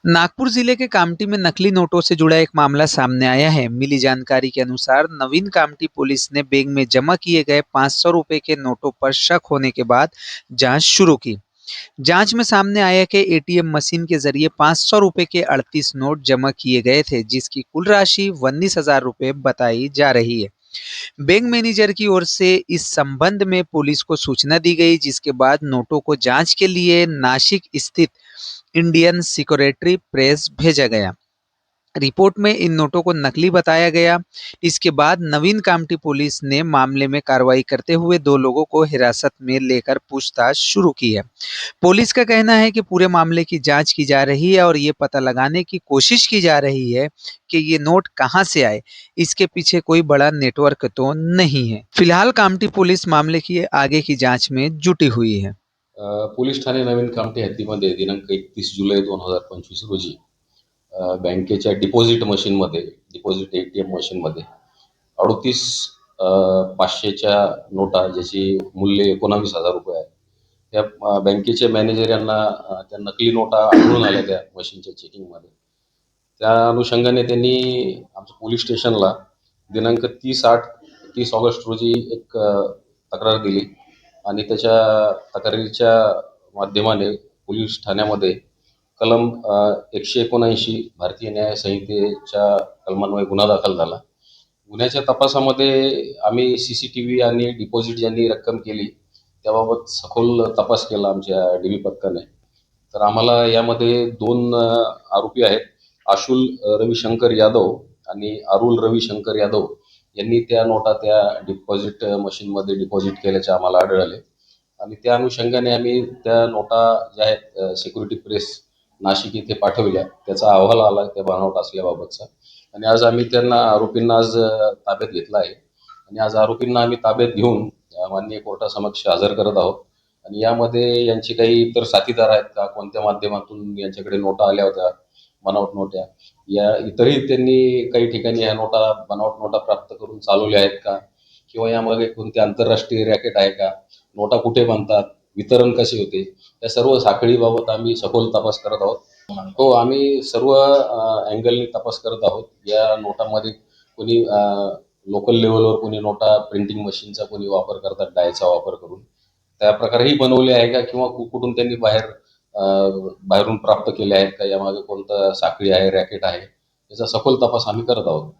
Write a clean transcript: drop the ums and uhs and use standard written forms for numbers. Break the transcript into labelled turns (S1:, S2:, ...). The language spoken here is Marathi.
S1: नागपुर जिले के कामठी में नकली नोटों से जुड़ा एक मामला सामने आया है। मिली जानकारी के अनुसार नवीन कामठी पुलिस ने बैंक में जमा किए गए 500 रुपए के नोटों पर शक होने के बाद जांच शुरू की। जांच में सामने आया कि एटीएम मशीन के जरिए 500 रुपए के 38 नोट जमा किए गए थे, जिसकी कुल राशि 19,000 रुपए बताई जा रही है। बैंक मैनेजर की ओर से इस संबंध में पुलिस को सूचना दी गई, जिसके बाद नोटों को जांच के लिए नासिक स्थित इंडियन सिक्योरिटी प्रेस भेजा गया। रिपोर्ट में इन नोटों को नकली बताया गया। इसके बाद नवीन कामठी पुलिस ने मामले में कार्रवाई करते हुए 2 लोगों को हिरासत में लेकर पूछताछ शुरू की है। पुलिस का कहना है कि पूरे मामले की जांच की जा रही है और ये पता लगाने की कोशिश की जा रही है कि ये नोट कहां से आए। इसके पीछे कोई बड़ा नेटवर्क तो नहीं है। फिलहाल कामठी पुलिस मामले की आगे की जांच में जुटी हुई है।
S2: पोलीस ठाणे नवीन कामठी हद्दीमध्ये दिनांक 31 जुलै 2025 रोजी बँकेच्या डिपॉझिट एटीएम मशीनमध्ये 38 500च्या नोटा, ज्याची मूल्य 19,000 रुपये आहे. त्या बँकेचे मॅनेजर यांना त्या नकली नोटा आढळून आल्या त्या मशीनच्या चेकिंगमध्ये. त्या अनुषंगाने त्यांनी आमच्या पोलीस स्टेशनला दिनांक 30 ऑगस्ट रोजी एक तक्रार दिली आणि त्याच्या तक्रारीच्या माध्यमाने पोलीस ठाण्यामध्ये कलम 179 भारतीय न्याय संहितेच्या कलमान्वये गुन्हा दाखल झाला. गुन्ह्याच्या तपासामध्ये आम्ही सीसीटीव्ही आणि डिपॉझिट ज्यांनी रक्कम केली त्याबाबत सखोल तपास केला आमच्या डीबी पथकाने. तर आम्हाला यामध्ये 2 आरोपी आहेत, आशुल रविशंकर यादव आणि अरुल रविशंकर यादव यांनी त्या नोटा त्या डिपॉझिट मशीनमध्ये डिपॉझिट केल्याचे आम्हाला आढळले आणि त्या अनुषंगाने आम्ही त्या नोटा ज्या आहेत सिक्युरिटी प्रेस नाशिक येथे पाठवल्या. त्याचा अहवाल आला त्या बनावट असल्याबाबतचा आणि आज आम्ही आरोपींना आज ताब्यात घेतलं आहे आणि आज आरोपींना आम्ही ताब्यात घेऊन माननीय कोर्टासमक्ष हजर करत आहोत. आणि यामध्ये यांचे काही इतर साथीदार आहेत का, कोणत्या माध्यमातून यांच्याकडे नोटा आल्या होत्या बनावट नोटा, या इतरही त्यांनी काही ठिकाणी या बनावट नोटा प्राप्त करून चालवल्या आहेत का, किंवा यामध्ये कोणते आंतरराष्ट्रीय रॅकेट आहे का, नोटा कुठे बनतात, वितरण कसे होते, या सर्व साखळीबाबत आम्ही सखोल तपास करत आहोत. हो, आम्ही सर्व अँगलनी तपास करत आहोत. या नोटामध्ये कोणी लोकल लेवलवर कोणी नोटा प्रिंटिंग मशीनचा कोणी वापर करतात, डायचा वापर करून त्या प्रकारेही बनवले आहे का, किंवा कुठून त्यांनी बाहेरून प्राप्त केले आहेत का, यामागे कोणतं साखळी आहे, रॅकेट आहे, याचा सखोल तपास आम्ही करत आहोत.